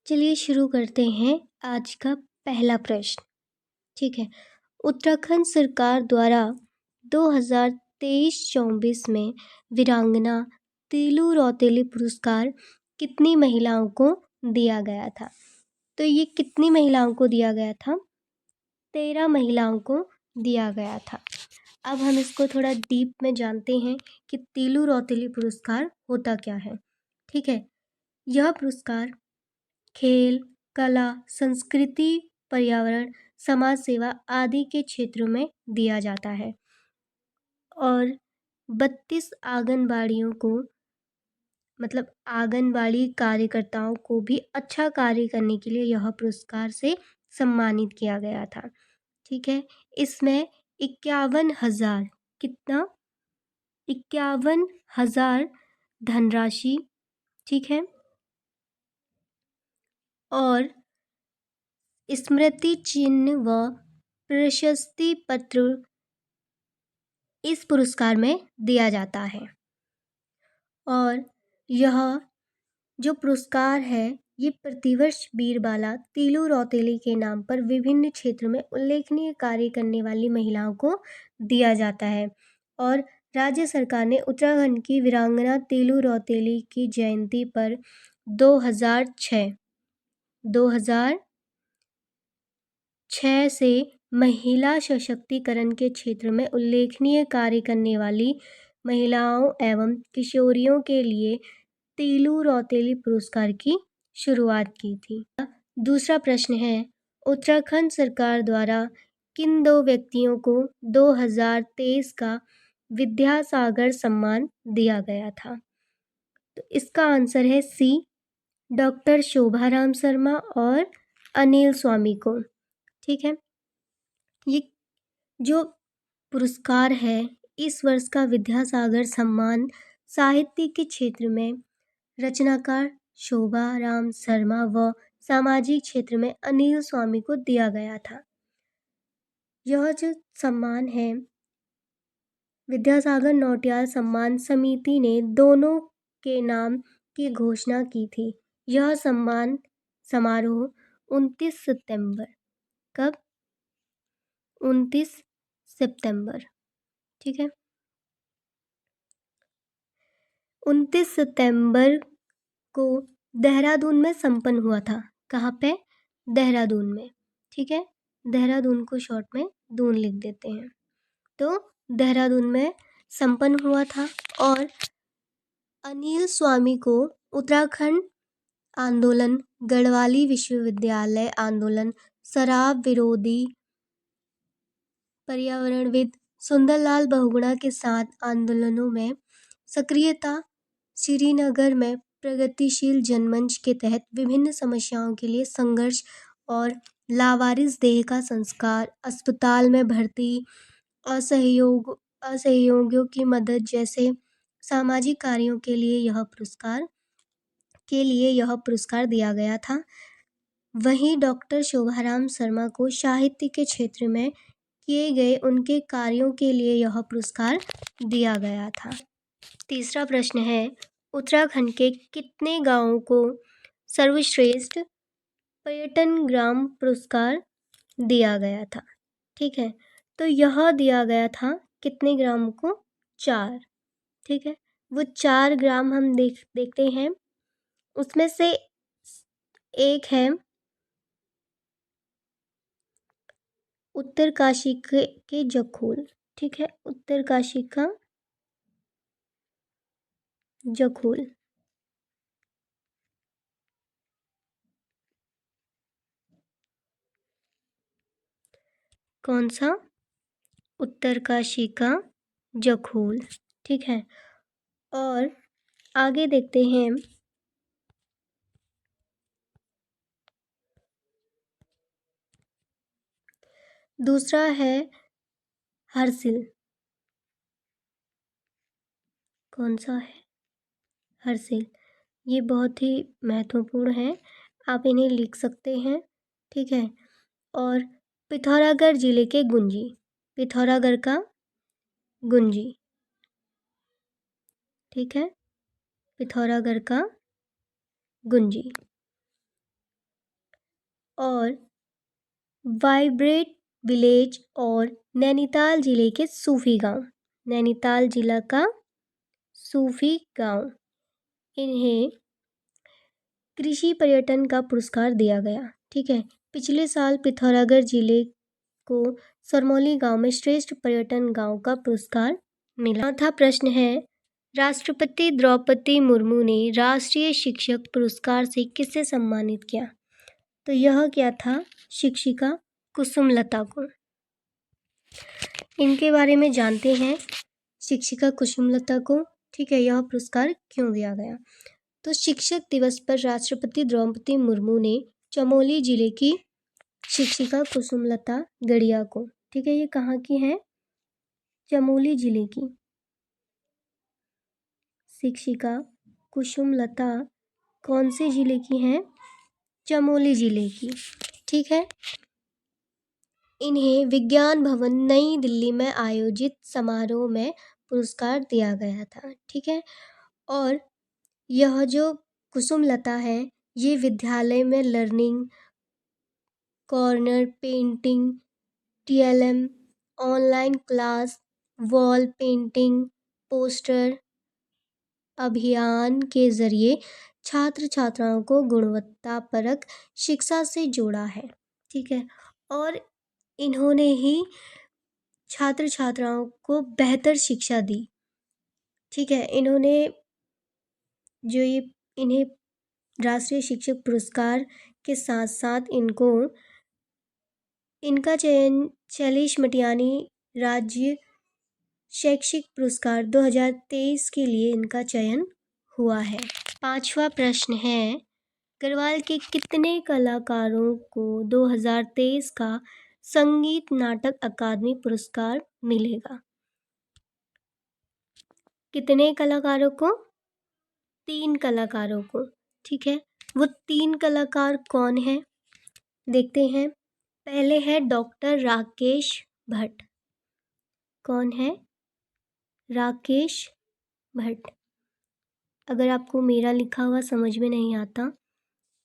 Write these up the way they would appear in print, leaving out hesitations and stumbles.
चलिए शुरू करते हैं आज का पहला प्रश्न। ठीक है। उत्तराखंड सरकार द्वारा 2023-24 में वीरांगना तीलू रौतेली पुरस्कार कितनी महिलाओं को दिया गया था? तो ये कितनी महिलाओं को दिया गया था? 13 महिलाओं को दिया गया था। अब हम इसको थोड़ा डीप में जानते हैं कि तीलू रौतेली पुरस्कार होता क्या है। ठीक है। यह पुरस्कार खेल, कला, संस्कृति, पर्यावरण, समाज सेवा आदि के क्षेत्रों में दिया जाता है और 32 आंगनबाड़ियों को मतलब आंगनबाड़ी कार्यकर्ताओं को भी अच्छा कार्य करने के लिए यह पुरस्कार से सम्मानित किया गया था। ठीक है। इसमें 51,000 कितना 51,000 धनराशि, ठीक है, और स्मृति चिन्ह व प्रशस्ति पत्र इस पुरस्कार में दिया जाता है। और यह जो पुरस्कार है ये प्रतिवर्ष बीरबाला तीलू रौतेली के नाम पर विभिन्न क्षेत्रों में उल्लेखनीय कार्य करने वाली महिलाओं को दिया जाता है। और राज्य सरकार ने उत्तराखंड की वीरांगना तीलू रौतेली की जयंती पर 2006 से महिला सशक्तिकरण के क्षेत्र में उल्लेखनीय कार्य करने वाली महिलाओं एवं किशोरियों के लिए तीलू रौतेली पुरस्कार की शुरुआत की थी। दूसरा प्रश्न है, उत्तराखंड सरकार द्वारा किन 2 व्यक्तियों को 2023 का विद्यासागर सम्मान दिया गया था? तो इसका आंसर है सी, डॉक्टर शोभाराम शर्मा और अनिल स्वामी को। ठीक है। ये जो पुरस्कार है इस वर्ष का विद्यासागर सम्मान साहित्य के क्षेत्र में रचनाकार शोभाराम शर्मा व सामाजिक क्षेत्र में अनिल स्वामी को दिया गया था। यह जो सम्मान है विद्यासागर नौटियाल सम्मान समिति ने दोनों के नाम की घोषणा की थी। यह सम्मान समारोह 29 सितंबर, कब? 29 सितंबर, ठीक है, 29 सितंबर को देहरादून में संपन्न हुआ था। कहाँ पे? देहरादून में। ठीक है। देहरादून को शॉर्ट में दून लिख देते हैं। तो देहरादून में संपन्न हुआ था। और अनिल स्वामी को उत्तराखंड आंदोलन, गढ़वाली विश्वविद्यालय आंदोलन, शराब विरोधी, पर्यावरणविद सुंदरलाल बहुगुणा के साथ आंदोलनों में सक्रियता, श्रीनगर में प्रगतिशील जनमंच के तहत विभिन्न समस्याओं के लिए संघर्ष और लावारिस देह का संस्कार, अस्पताल में भर्ती, असहयोगियों की मदद जैसे सामाजिक कार्यों के लिए यह पुरस्कार दिया गया था। वहीं डॉक्टर शोभाराम शर्मा को साहित्य के क्षेत्र में किए गए उनके कार्यों के लिए यह पुरस्कार दिया गया था। तीसरा प्रश्न है, उत्तराखंड के कितने गांवों को सर्वश्रेष्ठ पर्यटन ग्राम पुरस्कार दिया गया था? ठीक है। तो यह दिया गया था कितने ग्राम को? 4। ठीक है। वो 4 ग्राम हम देखते हैं। उसमें से एक है उत्तरकाशी के जखोल। ठीक है। उत्तरकाशी का जखोल। कौन सा? उत्तरकाशी का जखोल। ठीक है। और आगे देखते हैं, दूसरा है हरसिल। कौन सा है? हरसिल। ये बहुत ही महत्वपूर्ण है, आप इन्हें लिख सकते हैं। ठीक है। और पिथौरागढ़ जिले के गुंजी, पिथौरागढ़ का गुंजी। ठीक है। पिथौरागढ़ का गुंजी। और वाइब्रेट विलेज और नैनीताल जिले के सूफी गांव, नैनीताल जिला का सूफी गांव, इन्हें कृषि पर्यटन का पुरस्कार दिया गया। ठीक है। पिछले साल पिथौरागढ़ जिले को सरमौली गांव में श्रेष्ठ पर्यटन गांव का पुरस्कार मिला। चौथा प्रश्न है, राष्ट्रपति द्रौपदी मुर्मू ने राष्ट्रीय शिक्षक पुरस्कार से किसे सम्मानित किया? तो यह क्या था? शिक्षिका कुसुमलता को। इनके बारे में जानते हैं, शिक्षिका कुसुमलता को। ठीक है, यह पुरस्कार क्यों दिया गया? तो शिक्षक दिवस पर राष्ट्रपति द्रौपदी मुर्मू ने चमोली जिले की शिक्षिका कुसुमलता गड़िया को, ठीक है, ये कहाँ की है? चमोली जिले की शिक्षिका कुसुमलता कौन से जिले की हैं? चमोली जिले की। ठीक है। इन्हें विज्ञान भवन नई दिल्ली में आयोजित समारोह में पुरस्कार दिया गया था। ठीक है। और यह जो कुसुमलता है, ये विद्यालय में learning corner, painting, TLM, online class, wall painting, poster अभियान के जरिए छात्र छात्राओं को गुणवत्तापरक शिक्षा से जोड़ा है। ठीक है। और इन्होंने ही छात्र छात्राओं को बेहतर शिक्षा दी। ठीक है। इन्होंने जो ये इन्हें राष्ट्रीय शिक्षक पुरस्कार के साथ साथ इनका चयन शैलेश मटियानी राज्य शैक्षिक पुरस्कार 2023 के लिए इनका चयन हुआ है। पांचवा प्रश्न है, गढ़वाल के कितने कलाकारों को 2023 का संगीत नाटक अकादमी पुरस्कार मिलेगा? कितने कलाकारों को? 3 कलाकारों को। ठीक है। वो 3 कलाकार कौन है? देखते हैं। पहले है डॉक्टर राकेश भट्ट। कौन है? राकेश भट्ट। अगर आपको मेरा लिखा हुआ समझ में नहीं आता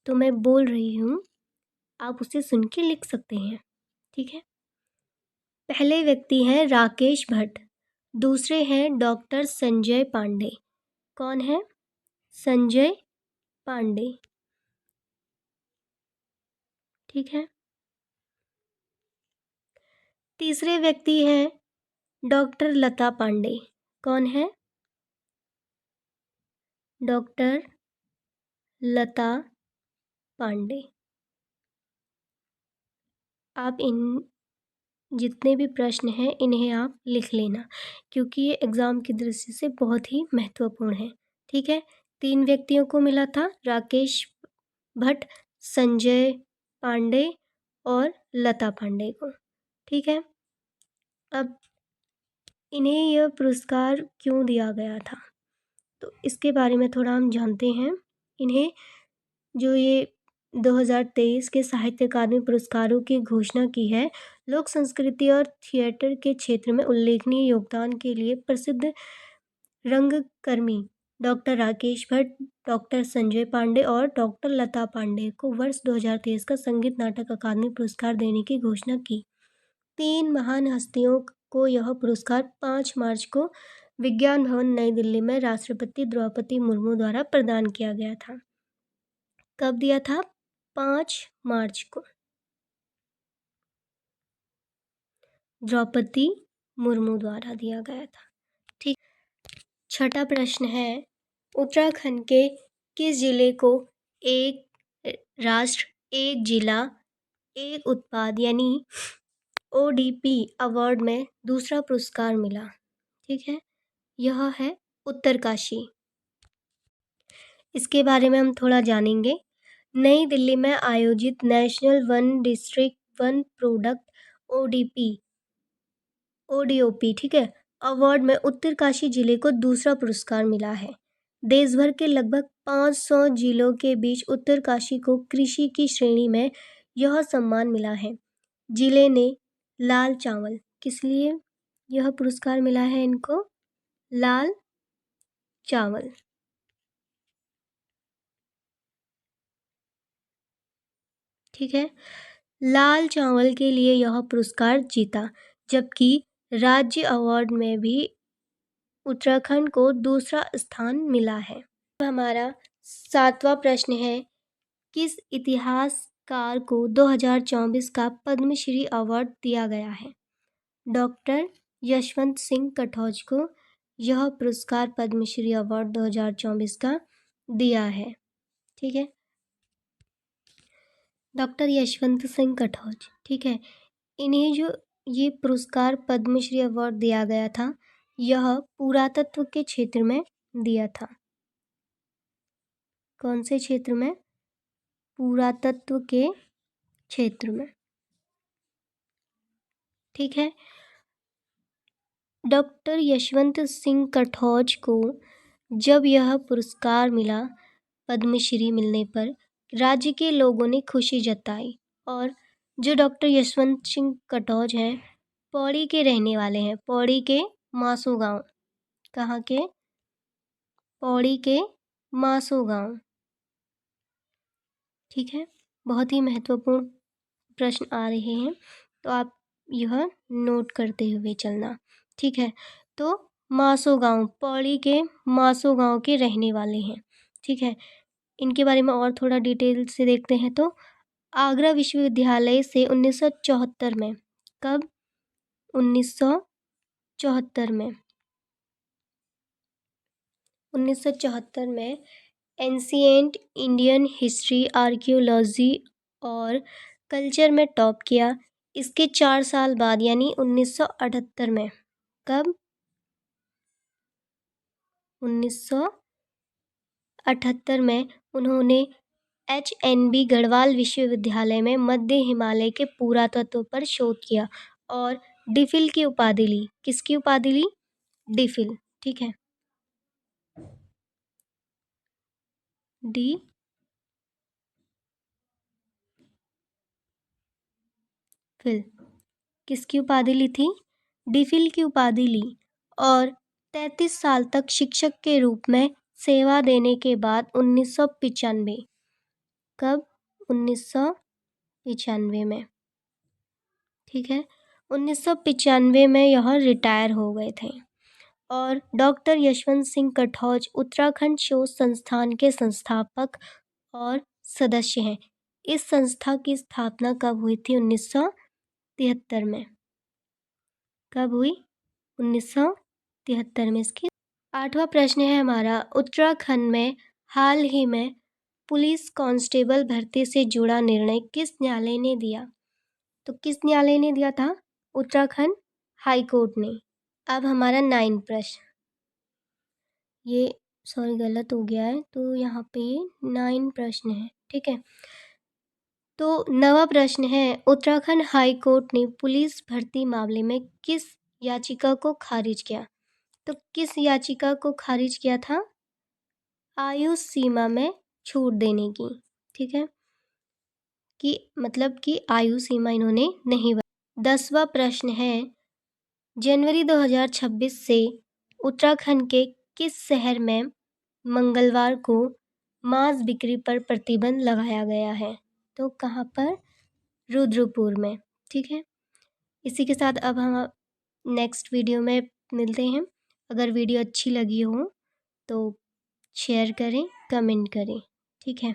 तो मैं बोल रही हूँ, आप उसे सुन के लिख सकते हैं। ठीक है। पहले व्यक्ति हैं राकेश भट्ट, दूसरे हैं डॉक्टर संजय पांडे। कौन है? संजय पांडे। ठीक है। तीसरे व्यक्ति हैं डॉक्टर लता पांडे। कौन है? डॉक्टर लता पांडे। आप इन जितने भी प्रश्न हैं इन्हें आप लिख लेना, क्योंकि ये एग्ज़ाम की दृष्टि से बहुत ही महत्वपूर्ण है। ठीक है। 3 व्यक्तियों को मिला था, राकेश भट्ट, संजय पांडे और लता पांडे को। ठीक है। अब इन्हें यह पुरस्कार क्यों दिया गया था, तो इसके बारे में थोड़ा हम जानते हैं। इन्हें जो ये 2023 के साहित्य अकादमी पुरस्कारों की घोषणा की है, लोक संस्कृति और थिएटर के क्षेत्र में उल्लेखनीय योगदान के लिए प्रसिद्ध रंगकर्मी डॉक्टर राकेश भट्ट, डॉक्टर संजय पांडे और डॉक्टर लता पांडे को वर्ष 2023 का संगीत नाटक अकादमी पुरस्कार देने की घोषणा की। 3 महान हस्तियों को यह पुरस्कार 5 मार्च को विज्ञान भवन नई दिल्ली में राष्ट्रपति द्रौपदी मुर्मू द्वारा प्रदान किया गया था। कब दिया था? 5 मार्च को द्रौपदी मुर्मू द्वारा दिया गया था। ठीक। छठा प्रश्न है, उत्तराखंड के किस जिले को एक राष्ट्र एक जिला एक उत्पाद यानी ODP अवार्ड में दूसरा पुरस्कार मिला? ठीक है। यह है उत्तरकाशी। इसके बारे में हम थोड़ा जानेंगे। नई दिल्ली में आयोजित national one district one product ODOP, ठीक है, अवार्ड में उत्तरकाशी जिले को दूसरा पुरस्कार मिला है। देश भर के लगभग 500 जिलों के बीच उत्तरकाशी को कृषि की श्रेणी में यह सम्मान मिला है। जिले ने लाल चावल, किस लिए यह पुरस्कार मिला है इनको? लाल चावल। ठीक है। लाल चावल के लिए यह पुरस्कार जीता, जबकि राज्य अवार्ड में भी उत्तराखंड को दूसरा स्थान मिला है। अब हमारा 7वां प्रश्न है, किस इतिहासकार को 2024 का पद्मश्री अवार्ड दिया गया है? डॉक्टर यशवंत सिंह कटौज को यह पुरस्कार पद्मश्री अवार्ड 2024 का दिया है। ठीक है, डॉक्टर यशवंत सिंह कटौज। ठीक है, इन्हें जो ये पुरस्कार पद्मश्री अवार्ड दिया गया था, यह पुरातत्व के क्षेत्र में दिया था। कौन से क्षेत्र में? पुरातत्व के क्षेत्र में। ठीक है, डॉक्टर यशवंत सिंह कटौज को जब यह पुरस्कार मिला, पद्मश्री मिलने पर राज्य के लोगों ने खुशी जताई। और जो डॉक्टर यशवंत सिंह कटौज हैं, पौड़ी के रहने वाले हैं, पौड़ी के मासू गांव। कहाँ के? पौड़ी के मासू गांव। ठीक है, बहुत ही महत्वपूर्ण प्रश्न आ रहे हैं, तो आप यह नोट करते हुए चलना। ठीक है, तो मासो गांव, पौड़ी के मासो गांव के रहने वाले हैं। ठीक है, इनके बारे में और थोड़ा डिटेल से देखते हैं। तो आगरा विश्वविद्यालय से 1974 में, कब? 1974 में, 1974 में एंशिएंट इंडियन हिस्ट्री, आर्कियोलॉजी और कल्चर में टॉप किया। इसके 4 साल बाद यानी 1978 में, कब? 1978 में उन्होंने HNB गढ़वाल विश्वविद्यालय में मध्य हिमालय के पुरातत्व पर शोध किया और डिफिल की उपाधि ली। किसकी उपाधि ली? डिफिल। ठीक है, डी फिल। किसकी उपाधि ली थी? डिफिल की उपाधि ली। और 33 साल तक शिक्षक के रूप में सेवा देने के बाद 1995, कब? 1995 में। ठीक है, 1995 में यह रिटायर हो गए थे। और डॉक्टर यशवंत सिंह कटौज उत्तराखंड शोध संस्थान के संस्थापक और सदस्य हैं। इस संस्था की स्थापना कब हुई थी? 1973 में। कब हुई? 1973 में इसकी। 8वां प्रश्न है हमारा, उत्तराखंड में हाल ही में पुलिस कांस्टेबल भर्ती से जुड़ा निर्णय किस न्यायालय ने दिया? तो किस न्यायालय ने दिया था? उत्तराखंड हाई कोर्ट ने। अब हमारा 9 प्रश्न, ये सॉरी गलत हो गया है, तो यहाँ पे 9 प्रश्न है। ठीक है, तो 9वां प्रश्न है, उत्तराखंड हाई कोर्ट ने पुलिस भर्ती मामले में किस याचिका को खारिज किया? तो किस याचिका को खारिज किया था? आयु सीमा में छूट देने की। ठीक है, कि मतलब कि आयु सीमा इन्होंने नहीं 10वां प्रश्न है, जनवरी 2026 से उत्तराखंड के किस शहर में मंगलवार को मांस बिक्री पर प्रतिबंध लगाया गया है? तो कहाँ पर? रुद्रपुर में। ठीक है, इसी के साथ अब हम नेक्स्ट वीडियो में मिलते हैं। अगर वीडियो अच्छी लगी हो तो शेयर करें, कमेंट करें। ठीक है।